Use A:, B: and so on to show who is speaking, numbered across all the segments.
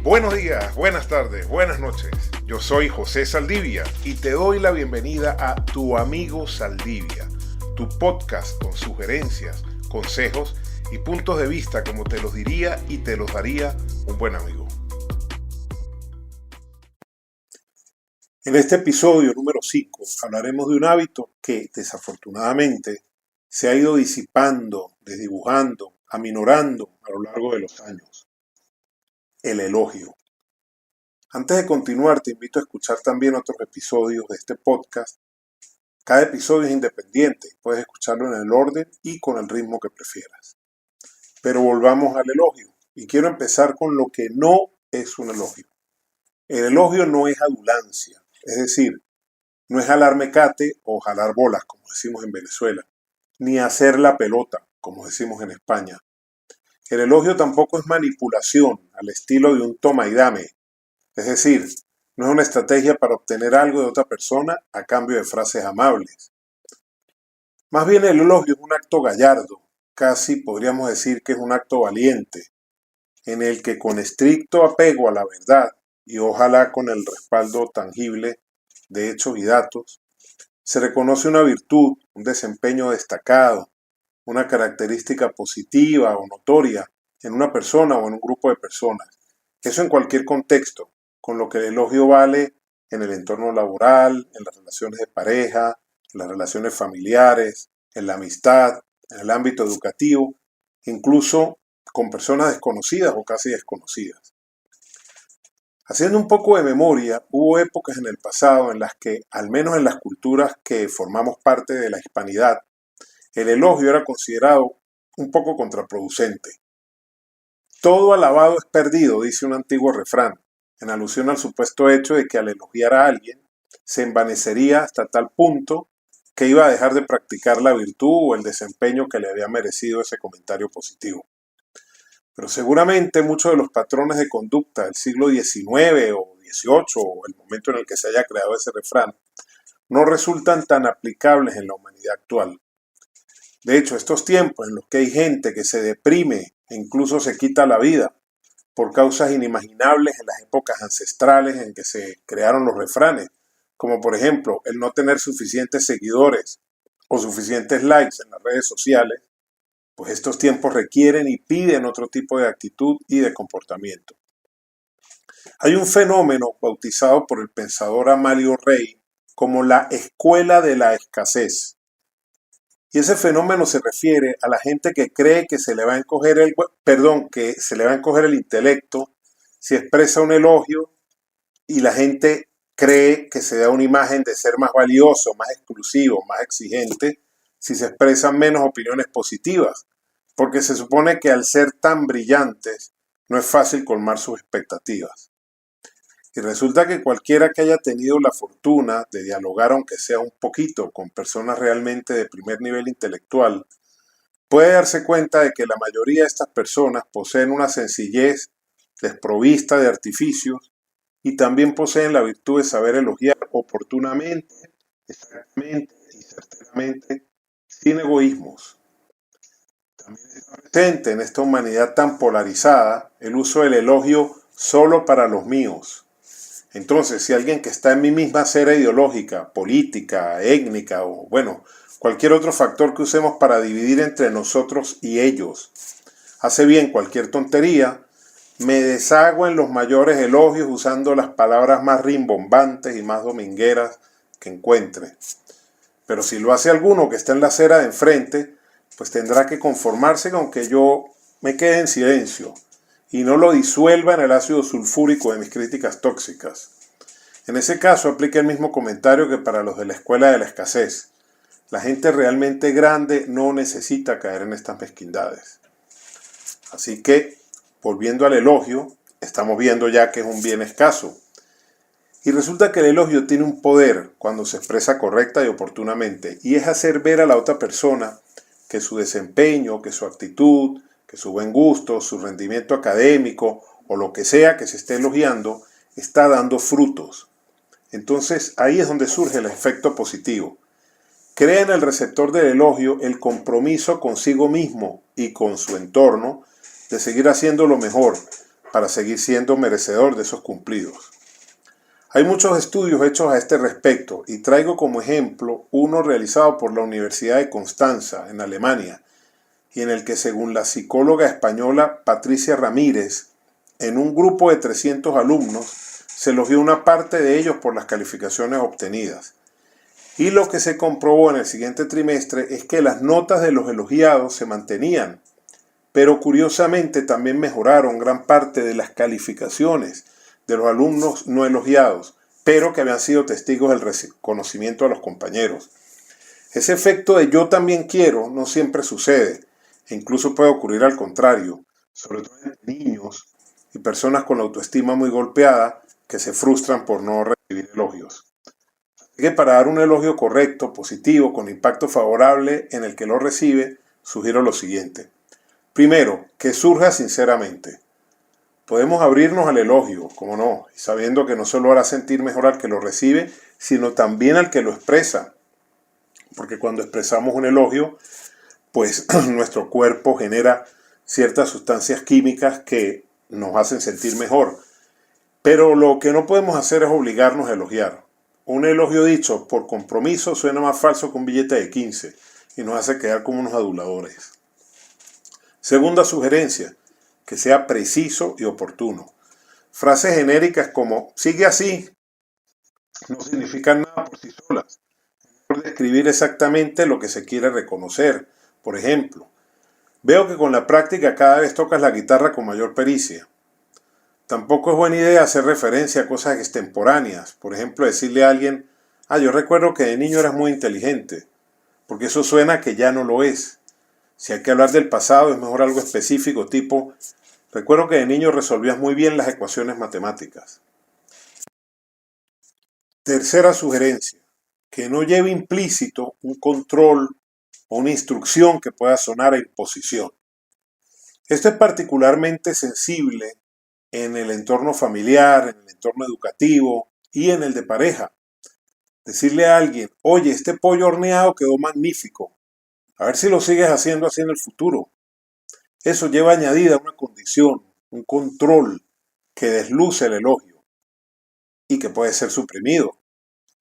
A: Buenos días, buenas tardes, buenas noches. Yo soy José Saldivia y te doy la bienvenida a Tu Amigo Saldivia, tu podcast con sugerencias, consejos y puntos de vista como te los diría y te los daría un buen amigo. En este episodio número 5 hablaremos de un hábito que desafortunadamente se ha ido disipando, desdibujando, aminorando a lo largo de los años. El elogio. Antes de continuar, te invito a escuchar también otros episodios de este podcast. Cada episodio es independiente, puedes escucharlo en el orden y con el ritmo que prefieras. Pero volvamos al elogio, y quiero empezar con lo que no es un elogio. El elogio no es adulancia, es decir, no es jalar mecate o jalar bolas, como decimos en Venezuela, ni hacer la pelota, como decimos en España. El elogio tampoco es manipulación al estilo de un toma y dame, es decir, no es una estrategia para obtener algo de otra persona a cambio de frases amables. Más bien el elogio es un acto gallardo, casi podríamos decir que es un acto valiente, en el que con estricto apego a la verdad y ojalá con el respaldo tangible de hechos y datos, se reconoce una virtud, un desempeño destacado, una característica positiva o notoria en una persona o en un grupo de personas. Eso en cualquier contexto, con lo que el elogio vale en el entorno laboral, en las relaciones de pareja, en las relaciones familiares, en la amistad, en el ámbito educativo, incluso con personas desconocidas o casi desconocidas. Haciendo un poco de memoria, hubo épocas en el pasado en las que, al menos en las culturas que formamos parte de la hispanidad, el elogio era considerado un poco contraproducente. Todo alabado es perdido, dice un antiguo refrán, en alusión al supuesto hecho de que al elogiar a alguien se envanecería hasta tal punto que iba a dejar de practicar la virtud o el desempeño que le había merecido ese comentario positivo. Pero seguramente muchos de los patrones de conducta del siglo XIX o XVIII o el momento en el que se haya creado ese refrán no resultan tan aplicables en la humanidad actual. De hecho, estos tiempos en los que hay gente que se deprime e incluso se quita la vida por causas inimaginables en las épocas ancestrales en que se crearon los refranes, como por ejemplo el no tener suficientes seguidores o suficientes likes en las redes sociales, pues estos tiempos requieren y piden otro tipo de actitud y de comportamiento. Hay un fenómeno bautizado por el pensador Amalio Rey como la escuela de la escasez. Y ese fenómeno se refiere a la gente que cree que se le va a encoger el intelecto si expresa un elogio y la gente cree que se da una imagen de ser más valioso, más exclusivo, más exigente si se expresan menos opiniones positivas, porque se supone que al ser tan brillantes no es fácil colmar sus expectativas. Y resulta que cualquiera que haya tenido la fortuna de dialogar, aunque sea un poquito, con personas realmente de primer nivel intelectual, puede darse cuenta de que la mayoría de estas personas poseen una sencillez desprovista de artificios y también poseen la virtud de saber elogiar oportunamente, exactamente y certeramente, sin egoísmos. También está presente en esta humanidad tan polarizada el uso del elogio solo para los míos. Entonces, si alguien que está en mi misma acera ideológica, política, étnica o, cualquier otro factor que usemos para dividir entre nosotros y ellos, hace bien cualquier tontería, me deshago en los mayores elogios usando las palabras más rimbombantes y más domingueras que encuentre. Pero si lo hace alguno que está en la acera de enfrente, pues tendrá que conformarse con que yo me quede en silencio y no lo disuelva en el ácido sulfúrico de mis críticas tóxicas. En ese caso aplica el mismo comentario que para los de la escuela de la escasez. La gente realmente grande no necesita caer en estas mezquindades. Así que, volviendo al elogio, estamos viendo ya que es un bien escaso. Y resulta que el elogio tiene un poder cuando se expresa correcta y oportunamente, y es hacer ver a la otra persona que su desempeño, que su actitud, que su buen gusto, su rendimiento académico o lo que sea que se esté elogiando, está dando frutos. Entonces ahí es donde surge el efecto positivo. Crea en el receptor del elogio el compromiso consigo mismo y con su entorno de seguir haciendo lo mejor, para seguir siendo merecedor de esos cumplidos. Hay muchos estudios hechos a este respecto y traigo como ejemplo uno realizado por la Universidad de Constanza, en Alemania, y en el que, según la psicóloga española Patricia Ramírez, en un grupo de 300 alumnos se elogió una parte de ellos por las calificaciones obtenidas. Y lo que se comprobó en el siguiente trimestre es que las notas de los elogiados se mantenían, pero curiosamente también mejoraron gran parte de las calificaciones de los alumnos no elogiados, pero que habían sido testigos del reconocimiento a los compañeros. Ese efecto de yo también quiero no siempre sucede, e incluso puede ocurrir al contrario, sobre todo en niños y personas con la autoestima muy golpeada que se frustran por no recibir elogios. Así que para dar un elogio correcto, positivo, con impacto favorable en el que lo recibe, sugiero lo siguiente. Primero, que surja sinceramente. Podemos abrirnos al elogio, como no, y sabiendo que no solo hará sentir mejor al que lo recibe, sino también al que lo expresa. Porque cuando expresamos un elogio, pues nuestro cuerpo genera ciertas sustancias químicas que nos hacen sentir mejor. Pero lo que no podemos hacer es obligarnos a elogiar. Un elogio dicho por compromiso suena más falso que un billete de 15 y nos hace quedar como unos aduladores. Segunda sugerencia, que sea preciso y oportuno. Frases genéricas como sigue así no significan nada por sí solas. Es describir exactamente lo que se quiere reconocer. Por ejemplo, veo que con la práctica cada vez tocas la guitarra con mayor pericia. Tampoco es buena idea hacer referencia a cosas extemporáneas. Por ejemplo, decirle a alguien, yo recuerdo que de niño eras muy inteligente, porque eso suena que ya no lo es. Si hay que hablar del pasado, es mejor algo específico, tipo, recuerdo que de niño resolvías muy bien las ecuaciones matemáticas. Tercera sugerencia, que no lleve implícito un control o una instrucción que pueda sonar a imposición. Esto es particularmente sensible en el entorno familiar, en el entorno educativo y en el de pareja. Decirle a alguien, oye, este pollo horneado quedó magnífico, a ver si lo sigues haciendo así en el futuro. Eso lleva añadida una condición, un control que desluce el elogio y que puede ser suprimido.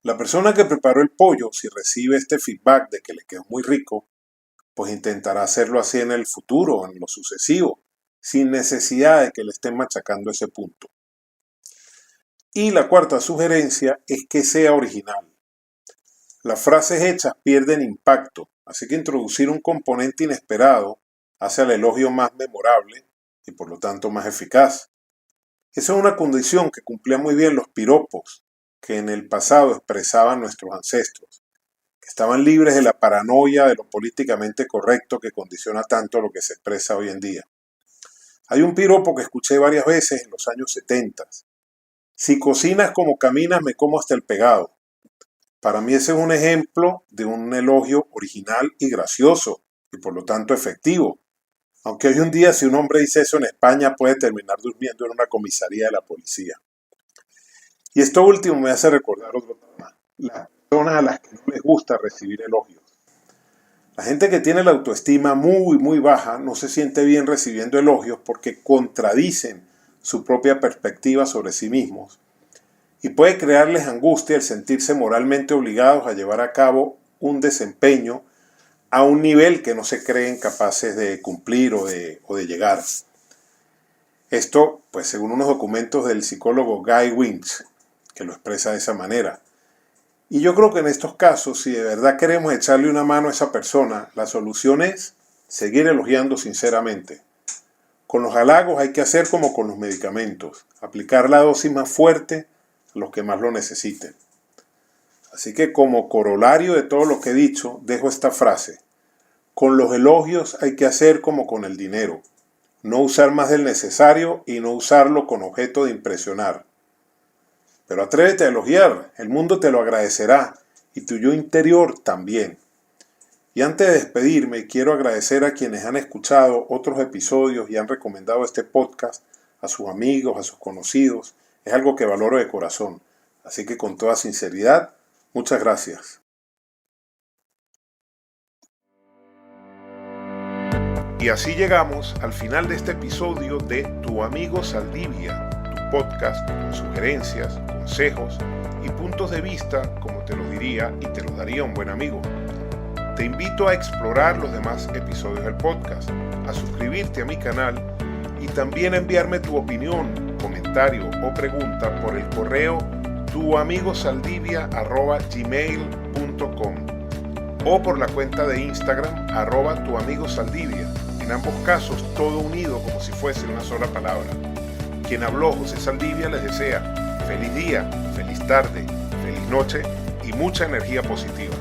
A: La persona que preparó el pollo, si recibe este feedback de que le quedó muy rico, pues intentará hacerlo así en el futuro, en lo sucesivo, sin necesidad de que le estén machacando ese punto. Y la cuarta sugerencia es que sea original. Las frases hechas pierden impacto, así que introducir un componente inesperado hace al elogio más memorable y por lo tanto más eficaz. Esa es una condición que cumplían muy bien los piropos que en el pasado expresaban nuestros ancestros, que estaban libres de la paranoia de lo políticamente correcto que condiciona tanto lo que se expresa hoy en día. Hay un piropo que escuché varias veces en los años 70. Si cocinas como caminas, me como hasta el pegado. Para mí ese es un ejemplo de un elogio original y gracioso, y por lo tanto efectivo. Aunque hoy en día si un hombre dice eso en España puede terminar durmiendo en una comisaría de la policía. Y esto último me hace recordar otro tema. Las personas a las que no les gusta recibir elogios. La gente que tiene la autoestima muy baja no se siente bien recibiendo elogios porque contradicen su propia perspectiva sobre sí mismos. Y puede crearles angustia el sentirse moralmente obligados a llevar a cabo un desempeño a un nivel que no se creen capaces de cumplir o de llegar. Esto, pues según unos documentos del psicólogo Guy Winch, que lo expresa de esa manera. Y yo creo que en estos casos, si de verdad queremos echarle una mano a esa persona, la solución es seguir elogiando sinceramente. Con los halagos hay que hacer como con los medicamentos, aplicar la dosis más fuerte a los que más lo necesiten. Así que como corolario de todo lo que he dicho, dejo esta frase. Con los elogios hay que hacer como con el dinero. No usar más del necesario y no usarlo con objeto de impresionar. Pero atrévete a elogiar, el mundo te lo agradecerá y tu yo interior también. Y antes de despedirme, quiero agradecer a quienes han escuchado otros episodios y han recomendado este podcast a sus amigos, a sus conocidos. Es algo que valoro de corazón. Así que con toda sinceridad, muchas gracias. Y así llegamos al final de este episodio de Tu Amigo Saldivia, tu podcast con sugerencias, consejos y puntos de vista como te lo diría y te lo daría un buen amigo. Te invito a explorar los demás episodios del podcast, a suscribirte a mi canal y también a enviarme tu opinión, comentario o pregunta por el correo tuamigosaldivia@gmail.com o por la cuenta de Instagram @tuamigosaldivia. En ambos casos todo unido como si fuese una sola palabra. Quien habló, José Saldivia, les desea feliz día, feliz tarde, feliz noche y mucha energía positiva.